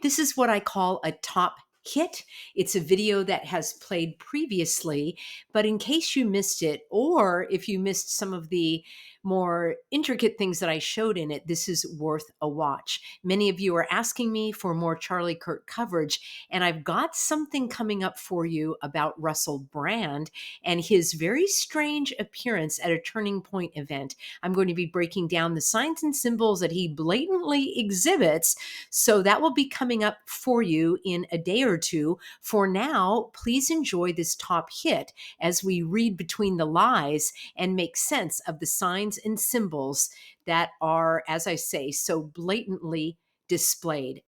This is what I call a top hit. It's a video that has played previously, but in case you missed it, or if you missed some of the more intricate things that I showed in it, this is worth a watch. Many of you are asking me for more Charlie Kirk coverage, and I've got something coming up for you about Russell Brand and his very strange appearance at a Turning Point event. I'm going to be breaking down the signs and symbols that he blatantly exhibits, so that will be coming up for you in a day or two. For now, please enjoy this top hit as we read between the lies and make sense of the signs and symbols that are, as I say, so blatantly displayed.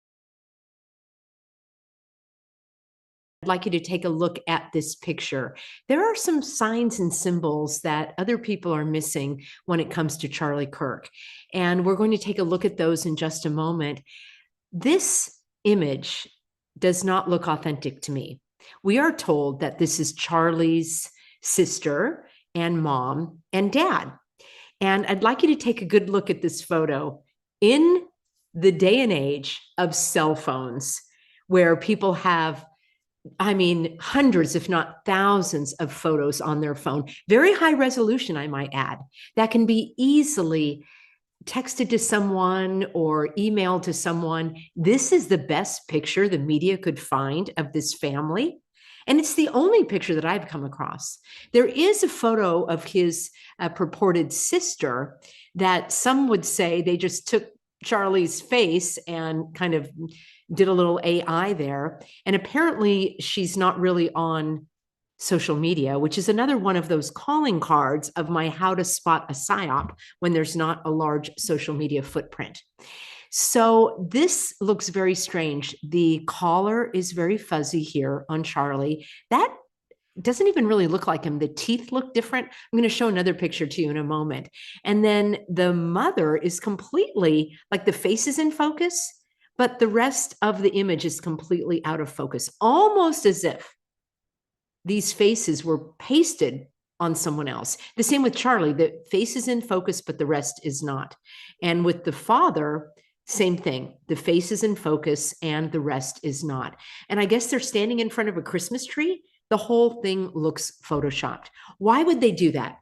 I'd like you to take a look at this picture. There are some signs and symbols that other people are missing when it comes to Charlie Kirk, and we're going to take a look at those in just a moment. This image does not look authentic to me. We are told that this is Charlie's sister and mom and dad. And I'd like you to take a good look at this photo. In the day and age of cell phones, where people have, hundreds, if not thousands of photos on their phone, very high resolution, I might add, that can be easily texted to someone or emailed to someone. This is the best picture the media could find of this family. And it's the only picture that I've come across. There is a photo of his purported sister that some would say they just took Charlie's face and kind of did a little AI there. And apparently she's not really on social media, which is another one of those calling cards of my how to spot a psyop when there's not a large social media footprint. So this looks very strange. The collar is very fuzzy here on Charlie. That doesn't even really look like him. The teeth look different. I'm going to show another picture to you in a moment. And then the mother is completely, like, the face is in focus, but the rest of the image is completely out of focus, almost as if these faces were pasted on someone else. The same with Charlie. The face is in focus, but the rest is not. And with the father, same thing. The face is in focus and the rest is not. And I guess they're standing in front of a Christmas tree. The whole thing looks photoshopped. Why would they do that?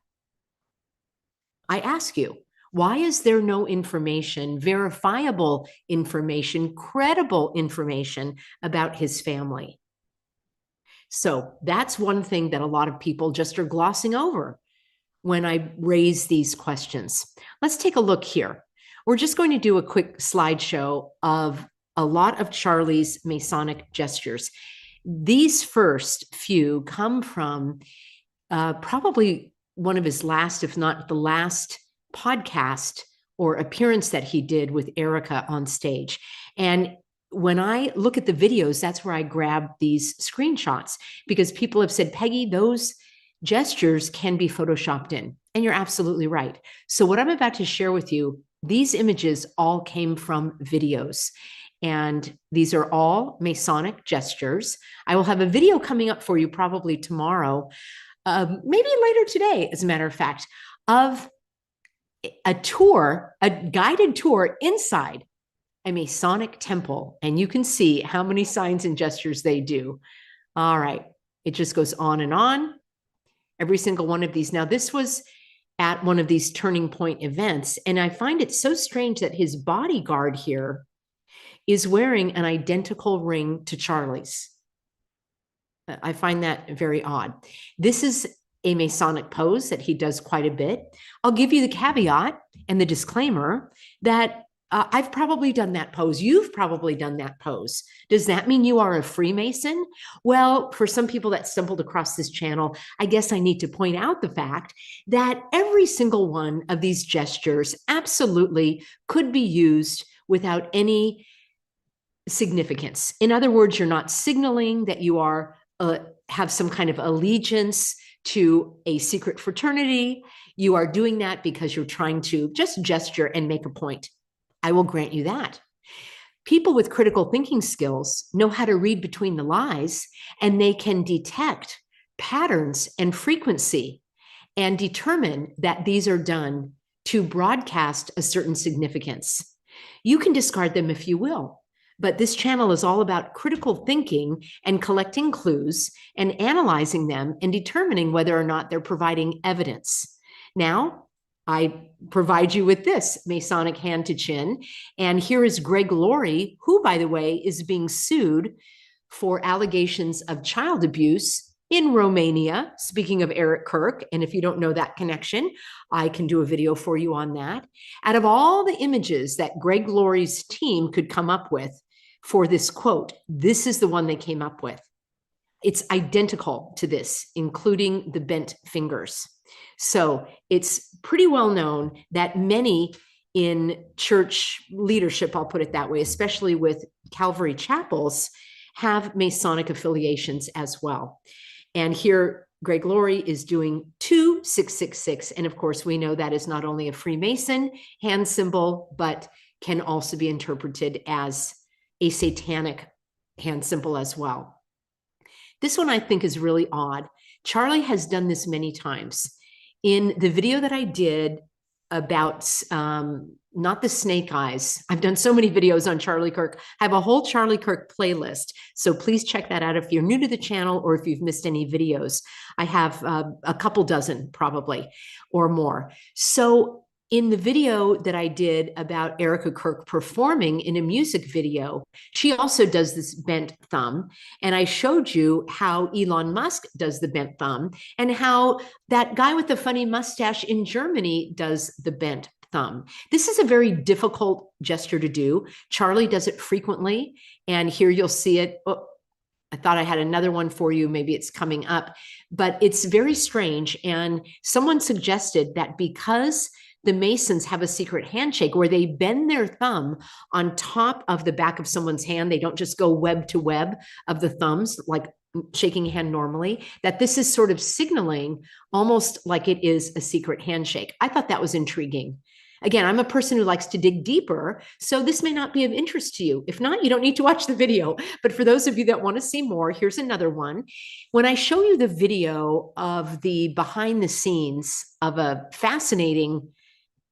I ask you, why is there no information, verifiable information, credible information about his family? So that's one thing that a lot of people just are glossing over when I raise these questions. Let's take a look here. We're just going to do a quick slideshow of a lot of Charlie's Masonic gestures. These first few come from probably one of his last, if not the last, podcast or appearance that he did with Erica on stage. And when I look at the videos, that's where I grab these screenshots, because people have said, Peggy, those gestures can be photoshopped in. And you're absolutely right. So what I'm about to share with you, these images all came from videos. And these are all Masonic gestures. I will have a video coming up for you probably tomorrow, maybe later today, as a matter of fact, of a tour, a guided tour inside a Masonic temple. And you can see how many signs and gestures they do. All right. It just goes on and on. Every single one of these. Now, this was at one of these Turning Point events. And I find it so strange that his bodyguard here is wearing an identical ring to Charlie's. I find that very odd. This is a Masonic pose that he does quite a bit. I'll give you the caveat and the disclaimer that I've probably done that pose. You've probably done that pose. Does that mean you are a Freemason? Well, for some people that stumbled across this channel, I guess I need to point out the fact that every single one of these gestures absolutely could be used without any significance. In other words, you're not signaling that you are have some kind of allegiance to a secret fraternity. You are doing that because you're trying to just gesture and make a point. I will grant you that. People with critical thinking skills know how to read between the lies, and they can detect patterns and frequency and determine that these are done to broadcast a certain significance. You can discard them if you will, But this channel is all about critical thinking and collecting clues and analyzing them and determining whether or not they're providing evidence. Now, I provide you with this Masonic hand to chin. And here is Greg Laurie, who, by the way, is being sued for allegations of child abuse in Romania. Speaking of Eric Kirk, and if you don't know that connection, I can do a video for you on that. Out of all the images that Greg Laurie's team could come up with for this quote, this is the one they came up with. It's identical to this, including the bent fingers. So it's pretty well known that many in church leadership, I'll put it that way, especially with Calvary chapels, have Masonic affiliations as well. And here, Greg Laurie is doing 2666. And of course, we know that is not only a Freemason hand symbol, but can also be interpreted as a satanic hand symbol as well. This one I think is really odd. Charlie has done this many times. In the video that I did about not the snake eyes, I've done so many videos on Charlie Kirk. I have a whole Charlie Kirk playlist. So please check that out if you're new to the channel or if you've missed any videos. I have a couple dozen probably or more. So in the video that I did about Erica Kirk performing in a music video, she also does this bent thumb. And I showed you how Elon Musk does the bent thumb and how that guy with the funny mustache in Germany does the bent thumb. This is a very difficult gesture to do. Charlie does it frequently. And here you'll see it. Oh, I thought I had another one for you. Maybe it's coming up, but it's very strange. And someone suggested that because the Masons have a secret handshake where they bend their thumb on top of the back of someone's hand. They don't just go web to web of the thumbs like shaking a hand normally, that this is sort of signaling almost like it is a secret handshake. I thought that was intriguing. Again, I'm a person who likes to dig deeper, so this may not be of interest to you. If not, you don't need to watch the video. But for those of you that want to see more, here's another one. When I show you the video of the behind the scenes of a fascinating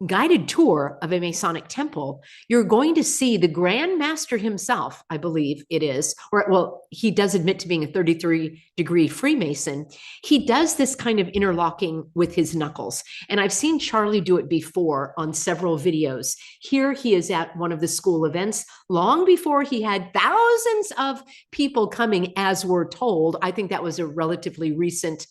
guided tour of a Masonic temple, you're going to see the Grand Master himself, I believe it is, or well, he does admit to being a 33-degree Freemason. He does this kind of interlocking with his knuckles. And I've seen Charlie do it before on several videos. Here he is at one of the school events long before he had thousands of people coming, as we're told. I think that was a relatively recent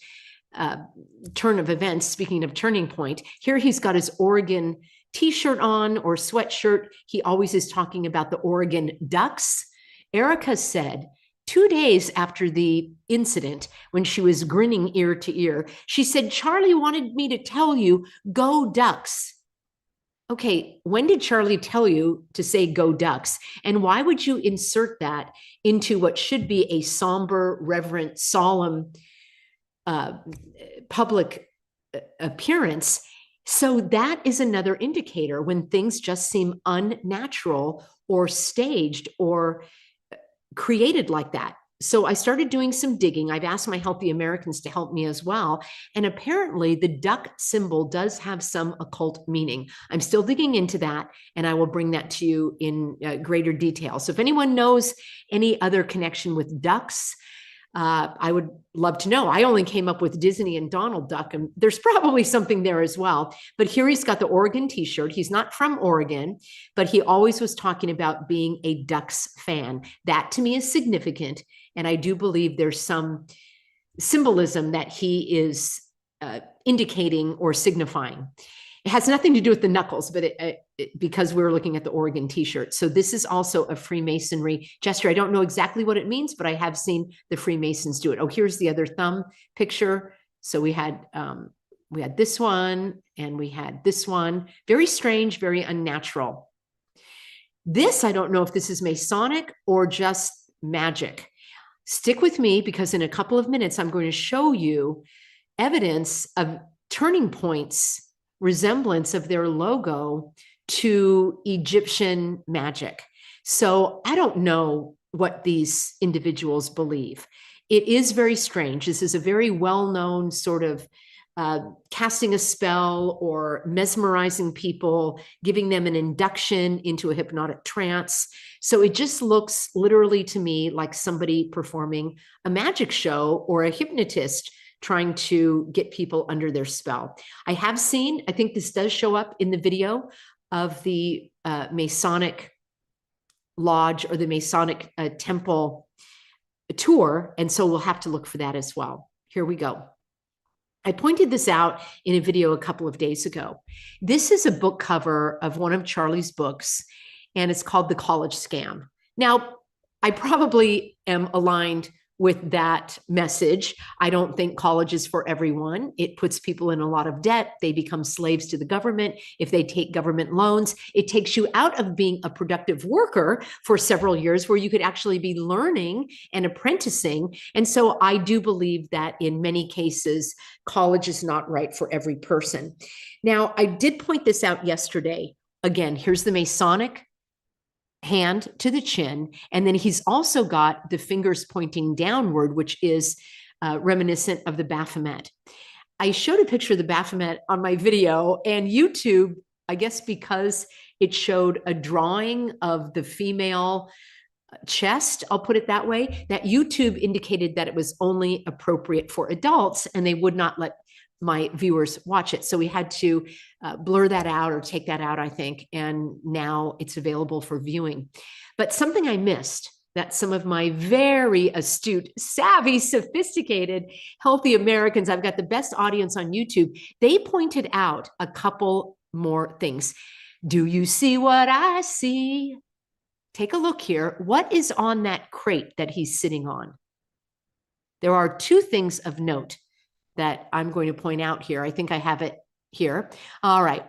turn of events. Speaking of turning point, here he's got his Oregon t-shirt on or sweatshirt. He always is talking about the Oregon Ducks. Erica said 2 days after the incident, when she was grinning ear to ear, she said, Charlie wanted me to tell you, go Ducks. Okay, when did Charlie tell you to say go Ducks? And why would you insert that into what should be a somber, reverent, solemn public appearance? So that is another indicator when things just seem unnatural or staged or created like that. So I started doing some digging. I've asked my Healthy Americans to help me as well. And apparently the duck symbol does have some occult meaning. I'm still digging into that, and I will bring that to you in greater detail. So if anyone knows any other connection with ducks, I would love to know. I only came up with Disney and Donald Duck, and there's probably something there as well. But here he's got the Oregon t-shirt. He's not from Oregon, but he always was talking about being a Ducks fan. That to me is significant. And I do believe there's some symbolism that he is indicating or signifying. It has nothing to do with the knuckles, but because we're looking at the Oregon t-shirt. So this is also a Freemasonry gesture. I don't know exactly what it means, but I have seen the Freemasons do it. Oh, here's the other thumb picture. So we had this one and we had this one. Very strange, very unnatural. This, I don't know if this is Masonic or just magic. Stick with me because in a couple of minutes, I'm going to show you evidence of turning points, resemblance of their logo to Egyptian magic. So I don't know what these individuals believe. It is very strange. This is a very well-known sort of casting a spell or mesmerizing people, giving them an induction into a hypnotic trance. So it just looks literally to me like somebody performing a magic show or a hypnotist trying to get people under their spell. I have seen, I think this does show up in the video of the Masonic lodge or the Masonic temple tour. And so we'll have to look for that as well. Here we go. I pointed this out in a video a couple of days ago. This is a book cover of one of Charlie's books, and it's called The College Scam. Now, I probably am aligned with that message. I don't think college is for everyone. It puts people in a lot of debt. They become slaves to the government. If they take government loans, it takes you out of being a productive worker for several years where you could actually be learning and apprenticing. And so I do believe that in many cases, college is not right for every person. Now, I did point this out yesterday. Again, here's the Masonic hand to the chin. And then he's also got the fingers pointing downward, which is reminiscent of the Baphomet. I showed a picture of the Baphomet on my video, and YouTube, I guess because it showed a drawing of the female chest, I'll put it that way, that YouTube indicated that it was only appropriate for adults and they would not let my viewers watch it. So we had to blur that out or take that out, I think. And now it's available for viewing. But something I missed that some of my very astute, savvy, sophisticated, healthy Americans, I've got the best audience on YouTube, they pointed out a couple more things. Do you see what I see? Take a look here. What is on that crate that he's sitting on? There are two things of note that I'm going to point out here. I think I have it here. All right,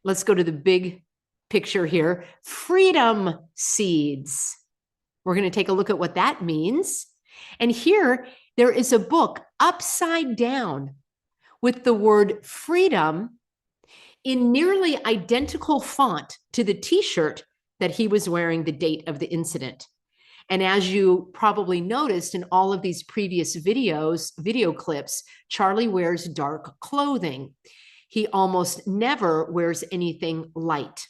let's go to the big picture here. Freedom seeds. We're going to take a look at what that means. And here, there is a book upside down with the word freedom in nearly identical font to the t-shirt that he was wearing the date of the incident. And as you probably noticed in all of these previous video clips, Charlie wears dark clothing. He almost never wears anything light.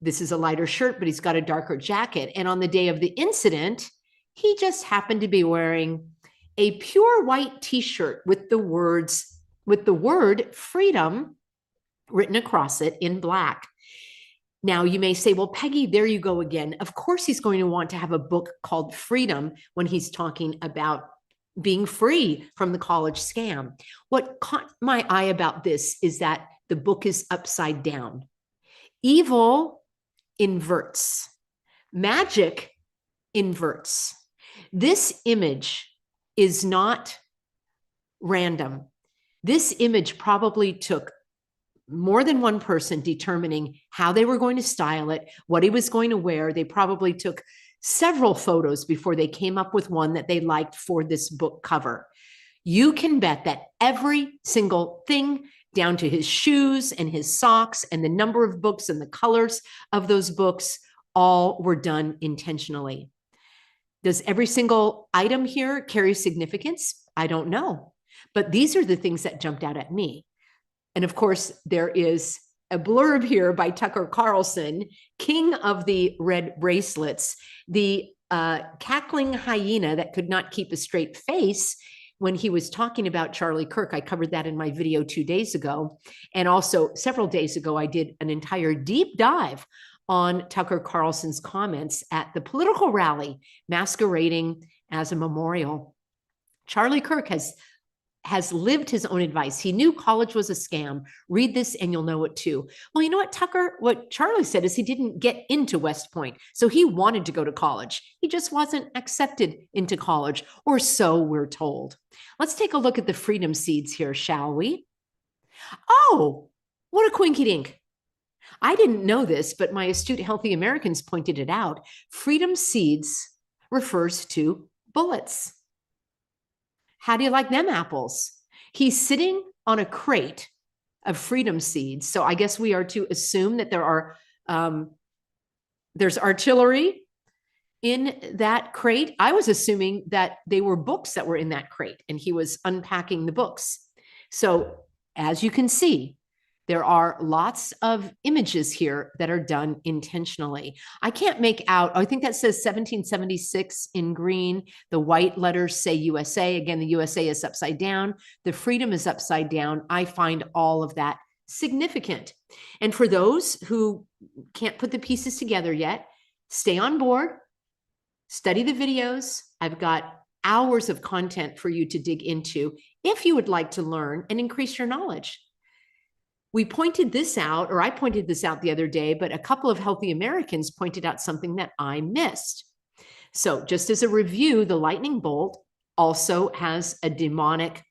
This is a lighter shirt, but he's got a darker jacket. And on the day of the incident, he just happened to be wearing a pure white t-shirt with the word freedom written across it in black. Now, you may say, well, Peggy, there you go again. Of course, he's going to want to have a book called Freedom when he's talking about being free from the college scam. What caught my eye about this is that the book is upside down. Evil inverts. Magic inverts. This image is not random. This image probably took more than one person determining how they were going to style it, what he was going to wear. They probably took several photos before they came up with one that they liked for this book cover. You can bet that every single thing, down to his shoes and his socks and the number of books and the colors of those books, all were done intentionally. Does every single item here carry significance? I don't know. But these are the things that jumped out at me. And of course, there is a blurb here by Tucker Carlson, king of the red bracelets, the cackling hyena that could not keep a straight face when he was talking about Charlie Kirk. I covered that in my video 2 days ago. And also several days ago, I did an entire deep dive on Tucker Carlson's comments at the political rally masquerading as a memorial. Charlie Kirk has lived his own advice. He knew college was a scam. Read this and you'll know it too. Well, you know what, Tucker, what Charlie said is he didn't get into West Point. So he wanted to go to college. He just wasn't accepted into college, or so we're told. Let's take a look at the freedom seeds here, shall we? Oh, what a quinky dink. I didn't know this, but my astute, healthy Americans pointed it out. Freedom seeds refers to bullets. How do you like them apples? He's sitting on a crate of freedom seeds. So I guess we are to assume that there's artillery in that crate. I was assuming that they were books that were in that crate and he was unpacking the books. So as you can see, There are lots of images here that are done intentionally. I can't make out, I think that says 1776 in green. The white letters say USA. Again, the USA is upside down. The freedom is upside down. I find all of that significant. And for those who can't put the pieces together yet, stay on board, study the videos. I've got hours of content for you to dig into if you would like to learn and increase your knowledge. We pointed this out, or I pointed this out the other day, but a couple of healthy Americans pointed out something that I missed. So just as a review, the lightning bolt also has a demonic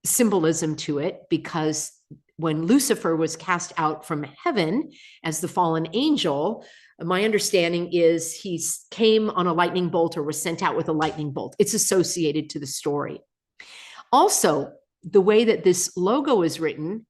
symbolism to it, because when Lucifer was cast out from heaven as the fallen angel, my understanding is he came on a lightning bolt or was sent out with a lightning bolt. It's associated to the story. Also, the way that this logo is written,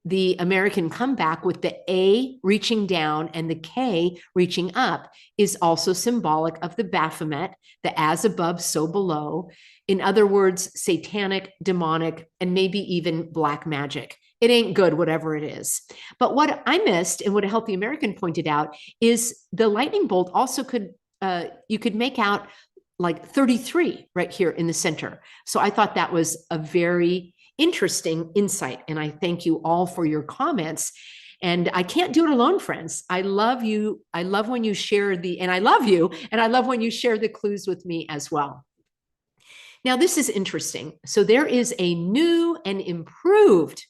the American comeback with the A reaching down and the K reaching up, is also symbolic of the Baphomet, the as above, so below. In other words, satanic, demonic, and maybe even black magic. It ain't good, whatever it is. But what I missed, and what a healthy American pointed out, is the lightning bolt also could, you could make out like 33 right here in the center. So I thought that was a very interesting insight. And I thank you all for your comments. And I can't do it alone, friends. I love you. I love when you share and I love you. And I love when you share the clues with me as well. Now, this is interesting. So there is a new and improved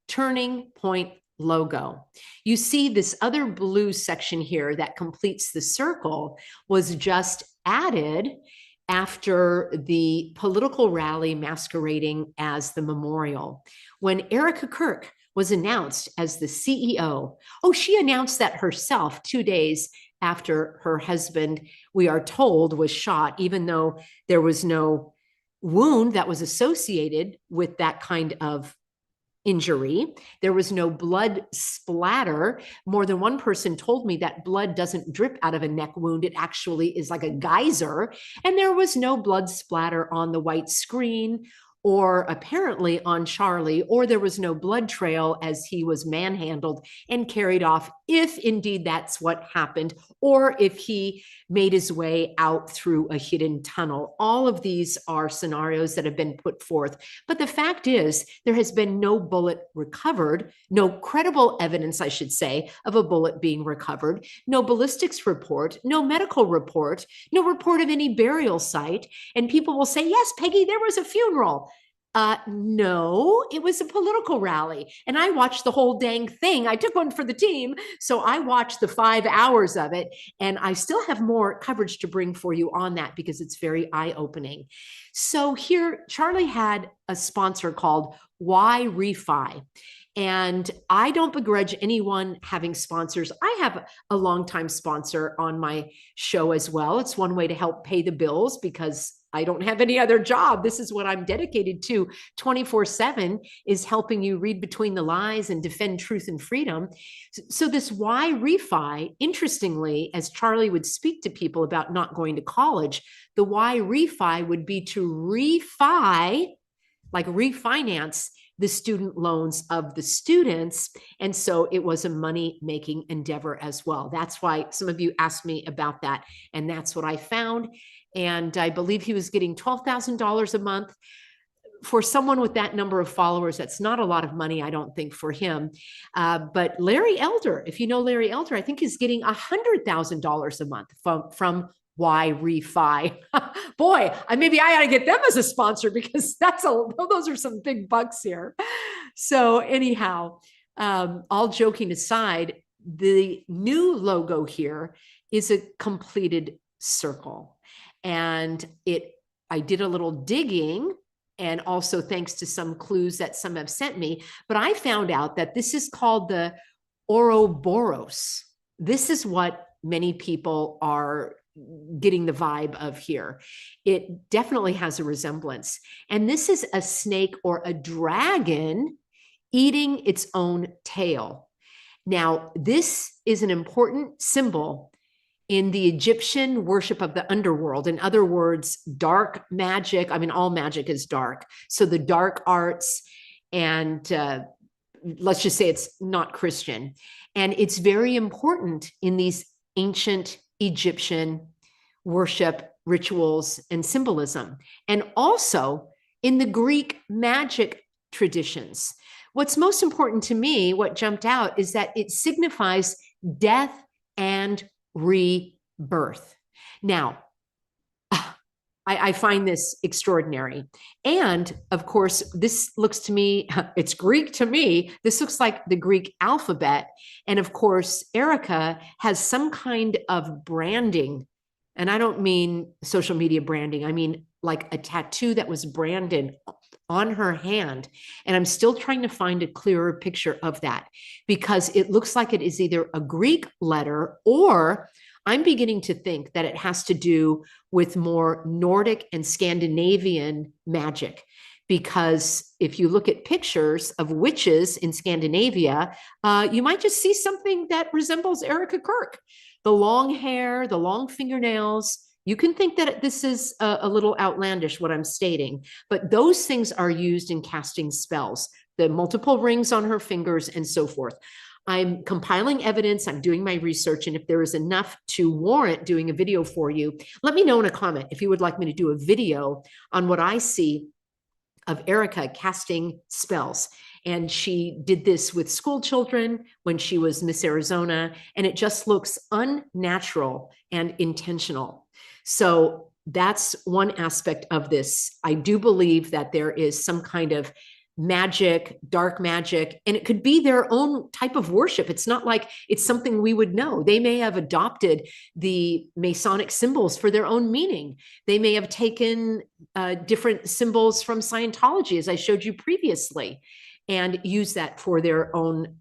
Turning Point logo. You see this other blue section here that completes the circle was just added after the political rally masquerading as the memorial. When Erica Kirk was announced as the CEO, she announced that herself 2 days after her husband, we are told, was shot, even though there was no wound that was associated with that kind of injury. There was no blood splatter. More than one person told me that blood doesn't drip out of a neck wound. It actually is like a geyser. And there was no blood splatter on the white screen or apparently on Charlie, or there was no blood trail as he was manhandled and carried off, if indeed that's what happened, or if he made his way out through a hidden tunnel. All of these are scenarios that have been put forth. But the fact is, there has been no bullet recovered, no credible evidence, I should say, of a bullet being recovered, no ballistics report, no medical report, no report of any burial site. And people will say, yes, Peggy, there was a funeral. No, it was a political rally. And I watched the whole dang thing. I took one for the team. So I watched the 5 hours of it. And I still have more coverage to bring for you on that because it's very eye-opening. So here, Charlie had a sponsor called Why Refi. And I don't begrudge anyone having sponsors. I have a longtime sponsor on my show as well. It's one way to help pay the bills because I don't have any other job. This is what I'm dedicated to 24/7, is helping you read between the lies and defend truth and freedom. So this Why Refi, interestingly, as Charlie would speak to people about not going to college, the Why Refi would be to refi, like refinance the student loans of the students. And so it was a money-making endeavor as well. That's why some of you asked me about that. And that's what I found. And I believe he was getting $12,000 a month. For someone with that number of followers, that's not a lot of money, I don't think, for him. But Larry Elder, if you know Larry Elder, I think is getting $100,000 a month from Why Refi. Boy, maybe I ought to get them as a sponsor because those are some big bucks here. So anyhow, all joking aside, the new logo here is a completed circle. And I did a little digging, and also thanks to some clues that some have sent me, but I found out that this is called the Ouroboros. This is what many people are getting the vibe of here. It definitely has a resemblance. And this is a snake or a dragon eating its own tail. Now, this is an important symbol in the Egyptian worship of the underworld. In other words, dark magic. I mean, all magic is dark. So the dark arts and let's just say it's not Christian. And it's very important in these ancient Egyptian worship rituals and symbolism, and also in the Greek magic traditions. What's most important to me, what jumped out, is that it signifies death and rebirth. Now, I find this extraordinary. And of course, this looks to me, it's Greek to me. This looks like the Greek alphabet. And of course, Erica has some kind of branding. And I don't mean social media branding. I mean like a tattoo that was branded on her hand. And I'm still trying to find a clearer picture of that, because it looks like it is either a Greek letter, or I'm beginning to think that it has to do with more Nordic and Scandinavian magic. Because if you look at pictures of witches in Scandinavia, you might just see something that resembles Erica Kirk. The long hair, the long fingernails. You can think that this is a little outlandish, what I'm stating, but those things are used in casting spells, the multiple rings on her fingers and so forth. I'm compiling evidence, I'm doing my research, and if there is enough to warrant doing a video for you, let me know in a comment if you would like me to do a video on what I see of Erica casting spells. And she did this with school children when she was Miss Arizona, and it just looks unnatural and intentional. So that's one aspect of this. I do believe that there is some kind of magic, dark magic, and it could be their own type of worship. It's not like it's something we would know. They may have adopted the Masonic symbols for their own meaning. They may have taken different symbols from Scientology, as I showed you previously, and use that for their own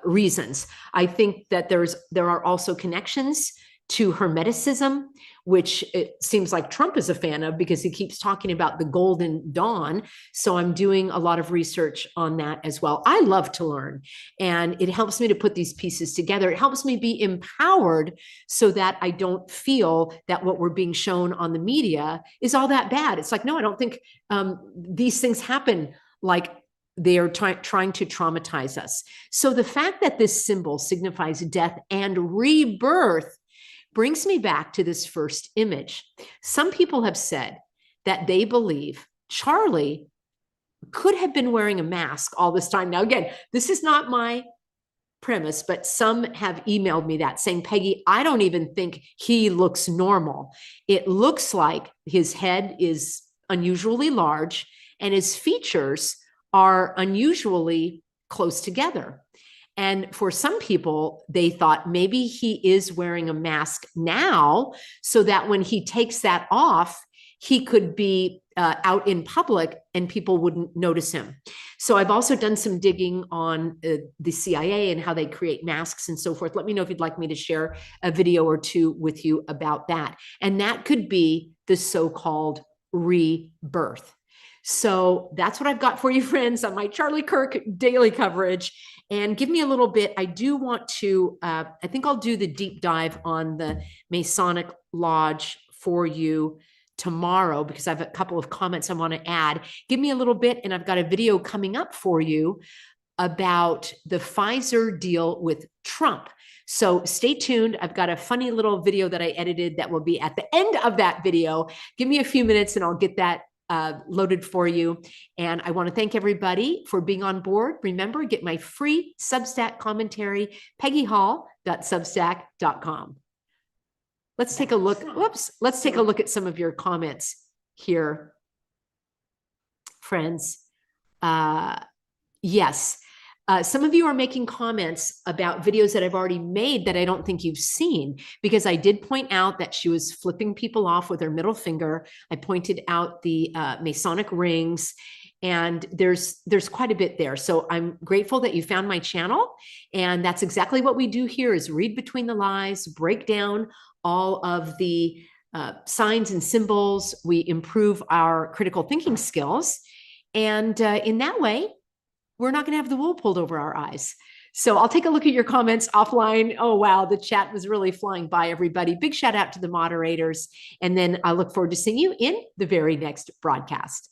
reasons. I think that there are also connections to Hermeticism, which it seems like Trump is a fan of because he keeps talking about the Golden Dawn. So I'm doing a lot of research on that as well. I love to learn, and it helps me to put these pieces together. It helps me be empowered so that I don't feel that what we're being shown on the media is all that bad. It's like, no, I don't think these things happen like they are trying to traumatize us. So the fact that this symbol signifies death and rebirth brings me back to this first image. Some people have said that they believe Charlie could have been wearing a mask all this time. Now, again, this is not my premise, but some have emailed me that saying, Peggy, I don't even think he looks normal. It looks like his head is unusually large and his features are unusually close together. And for some people, they thought maybe he is wearing a mask now so that when he takes that off, he could be out in public and people wouldn't notice him. So I've also done some digging on the CIA and how they create masks and so forth. Let me know if you'd like me to share a video or two with you about that. And that could be the so-called rebirth. So that's what I've got for you, friends, on my Charlie Kirk daily coverage. And give me a little bit. I do want to, I think I'll do the deep dive on the Masonic Lodge for you tomorrow, because I have a couple of comments I want to add. Give me a little bit, and I've got a video coming up for you about the Pfizer deal with Trump. So stay tuned. I've got a funny little video that I edited that will be at the end of that video. Give me a few minutes and I'll get that loaded for you. And I want to thank everybody for being on board. Remember, get my free Substack commentary, peggyhall.substack.com. Let's take a look. Whoops. Let's take a look at some of your comments here, friends. Yes. Some of you are making comments about videos that I've already made that I don't think you've seen, because I did point out that she was flipping people off with her middle finger. I pointed out the Masonic rings, and there's quite a bit there. So I'm grateful that you found my channel, and that's exactly what we do here, is read between the lies, break down all of the signs and symbols. We improve our critical thinking skills, and in that way, we're not going to have the wool pulled over our eyes. So I'll take a look at your comments offline. Oh, wow. The chat was really flying by, everybody. Big shout out to the moderators. And then I look forward to seeing you in the very next broadcast.